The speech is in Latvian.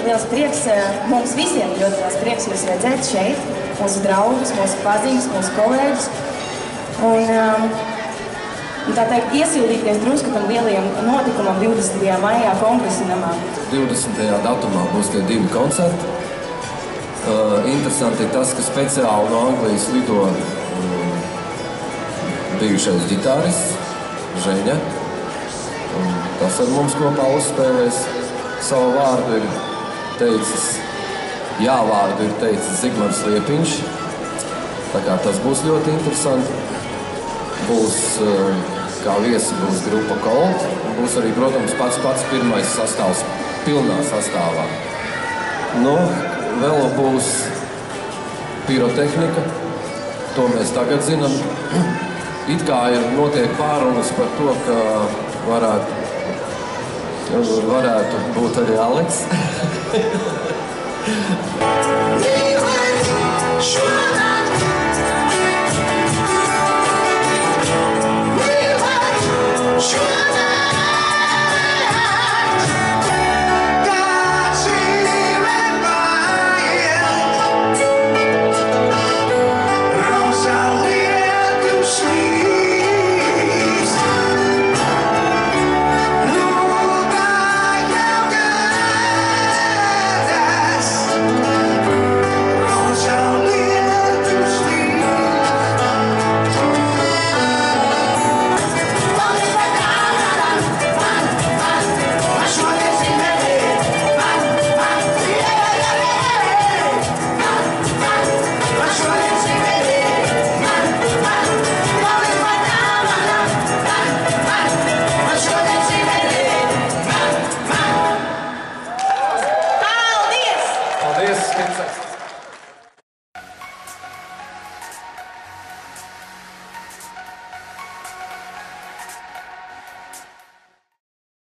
liels prieks mums visiem, ļoti liels prieks jūs redzēt šeit, mūsu draugus, mūsu paziņas, mūsu kolēģus. Un tā teikt, iesildīties drusku tam lielajam notikumam 20. maijā Kongresa namā. 20. datumā būs tie 2 koncerti. Interesanti ir tas, ka speciāli no Anglijas lido bijušais ģitārists Žeņa. Un tas ar mums kopā uzspēlēs. Savu vārdu ir teicis, vārdu ir teicis Zigmants Liepiņš. Tā kā tas būs ļoti interesanti. Būs, kā viesi būs grupa Cold. Un būs arī, protams, pats pirmais sastāvs pilnā sastāvā. Nu, vēl būs pirotehnika. To mēs tagad zinām. It kā notiek pārunas par to, ka varētu būt arī Aleks.